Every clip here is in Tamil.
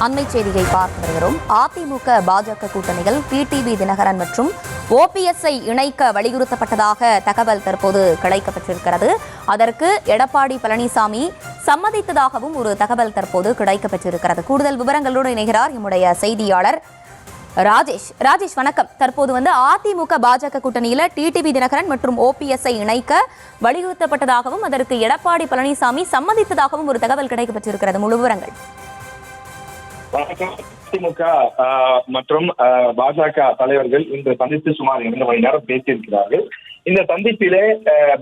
அண்மை செய்தியை பார்த்து வருகிறோம். அதிமுக பாஜக கூட்டணியில் டிடிவி தினகரன் மற்றும் ஓபிஎஸ்ஐ இணைக்க வலியுறுத்தப்பட்டதாக தகவல் தற்போது கிடைக்கப்பெற்றிருக்கிறது. அதற்கு எடப்பாடி பழனிசாமி சம்மதித்ததாகவும் ஒரு தகவல் தற்போது கிடைக்கப்பெற்றிருக்கிறது. கூடுதல் விவரங்களோடு இணைகிறார் நம்முடைய செய்தியாளர் ராஜேஷ். வணக்கம். தற்போது அதிமுக பாஜக கூட்டணியில டிடிவி தினகரன் மற்றும் ஓபிஎஸ்ஐ இணைக்க வலியுறுத்தப்பட்டதாகவும் அதற்கு எடப்பாடி பழனிசாமி சம்மதித்ததாகவும் ஒரு தகவல் கிடைக்கப்பெற்றிருக்கிறது. முழு விவரங்கள். அதிமுக மற்றும் பாஜக தலைவர்கள் இன்று சந்தித்து சுமார் 2 மணி நேரம் பேசியிருக்கிறார்கள். இந்த சந்திப்பிலே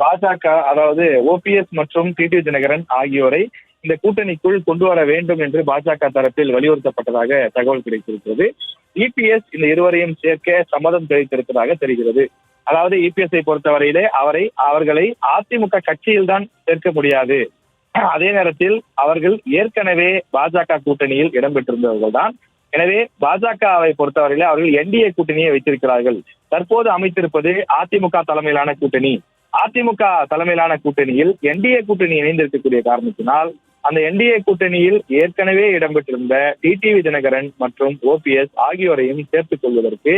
பாஜக, அதாவது ஓபிஎஸ் மற்றும் டிடிவி தினகரன் ஆகியோரை இந்த கூட்டணிக்குள் கொண்டு வர வேண்டும் என்று பாஜக தரப்பில் வலியுறுத்தப்பட்டதாக தகவல் கிடைத்திருக்கிறது. இபிஎஸ் இந்த இருவரையும் சேர்க்க சம்மதம் தெரிவித்திருப்பதாக தெரிகிறது. அதாவது இபிஎஸ்ஐ பொறுத்தவரையிலே அவர்களை அதிமுக கட்சியில் தான் சேர்க்க முடியாது. அதே நேரத்தில் அவர்கள் ஏற்கனவே பாஜக கூட்டணியில் இடம்பெற்றிருந்தவர்கள் தான். எனவே பாஜகவை பொறுத்தவரையிலே அவர்கள் என்டிஏ கூட்டணியை வைத்திருக்கிறார்கள். தற்போது அமைத்திருப்பது அதிமுக தலைமையிலான கூட்டணி. அதிமுக தலைமையிலான கூட்டணியில் என்டிஏ கூட்டணி இணைந்திருக்கக்கூடிய காரணத்தினால் அந்த என்டிஏ கூட்டணியில் ஏற்கனவே இடம்பெற்றிருந்த டிடிவி தினகரன் மற்றும் ஓபிஎஸ் ஆகியோரையும் சேர்த்துக் கொள்வதற்கு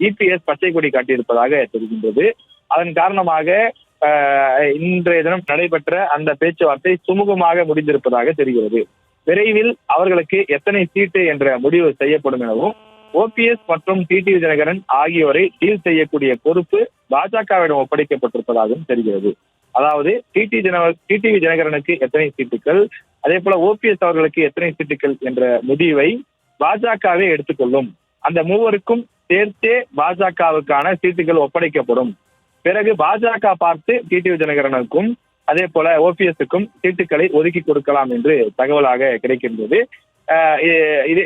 இபிஎஸ் பச்சை கொடி காட்டியிருப்பதாக தெரிகின்றது. அதன் காரணமாக இன்றைய தினம் நடைபெற்ற அந்த பேச்சுவார்த்தை சுமூகமாக முடிந்திருப்பதாக தெரிகிறது. விரைவில் அவர்களுக்கு எத்தனை சீட்டு என்ற முடிவு செய்யப்படும் எனவும் ஓபிஎஸ் மற்றும் டிடிவி தினகரன் ஆகியோரை டீல் செய்யக்கூடிய பொறுப்பு பாஜகவிடம் ஒப்படைக்கப்பட்டிருப்பதாகவும் தெரிகிறது. அதாவது டிடிவி தினகரனுக்கு எத்தனை சீட்டுகள், அதே போல ஓபிஎஸ் அவர்களுக்கு எத்தனை சீட்டுகள் என்ற முடிவை பாஜகவே எடுத்துக்கொள்ளும். அந்த மூவருக்கும் சேர்த்தே பாஜகவுக்கான சீட்டுகள் ஒப்படைக்கப்படும். பிறகு பாஜக பார்த்து டிடிவி தினகரனுக்கும் அதே போல ஓபிஎஸ்க்கும் சீட்டுகளை ஒதுக்கி கொடுக்கலாம் என்று தகவலாக கிடைக்கின்றது.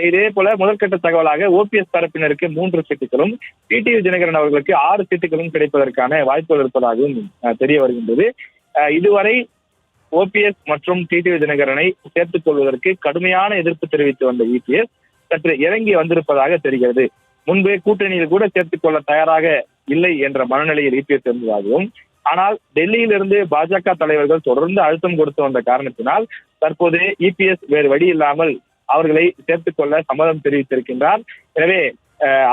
இதே போல முதற்கட்ட தகவலாக ஓபிஎஸ் தரப்பினருக்கு 3 சீட்டுகளும் டிடிவி தினகரன் அவர்களுக்கு 6 சீட்டுகளும் கிடைப்பதற்கான வாய்ப்புகள் இருப்பதாகவும் தெரிய வருகின்றது. இதுவரை ஓபிஎஸ் மற்றும் டிடிவி தினகரனை சேர்த்துக் கொள்வதற்கு கடுமையான எதிர்ப்பு தெரிவித்து வந்த இபிஎஸ் சற்று இறங்கி வந்திருப்பதாக தெரிகிறது. முன்பு கூட்டணியில் கூட சேர்த்துக் கொள்ள தயாராக இல்லை என்ற மனநிலையில் இபிஎஸ் இருந்ததாகவும், ஆனால் டெல்லியிலிருந்து பாஜக தலைவர்கள் தொடர்ந்து அழுத்தம் கொடுத்து வந்த காரணத்தினால் தற்போது இபிஎஸ் வேறு வழி இல்லாமல் அவர்களை சேர்த்துக் கொள்ள சம்மதம் தெரிவித்திருக்கின்றார். எனவே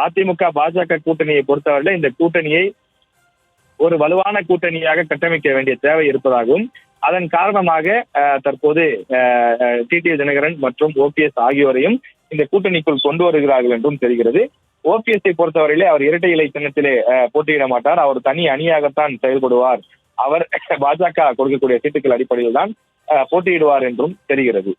அதிமுக பாஜக கூட்டணியை பொறுத்தவரை இந்த கூட்டணியை ஒரு வலுவான கூட்டணியாக கட்டமைக்க வேண்டிய தேவை இருப்பதாகவும், அதன் காரணமாக தற்போது டிடிவி தினகரன் மற்றும் ஓபிஎஸ் ஆகியோரையும் இந்த கூட்டணிக்குள் கொண்டு வருகிறார்கள் என்றும் தெரிகிறது. ஓபிஎஸ்ஐ பொறுத்தவரையிலே அவர் இரட்டை இலை சின்னத்திலே போட்டியிட மாட்டார். அவர் தனி அணியாகத்தான் செயல்படுவார். அவர் பாஜக கொடுக்கக்கூடிய சீட்டுகள் அடிப்படையில் தான் போட்டியிடுவார் என்றும் தெரிகிறது.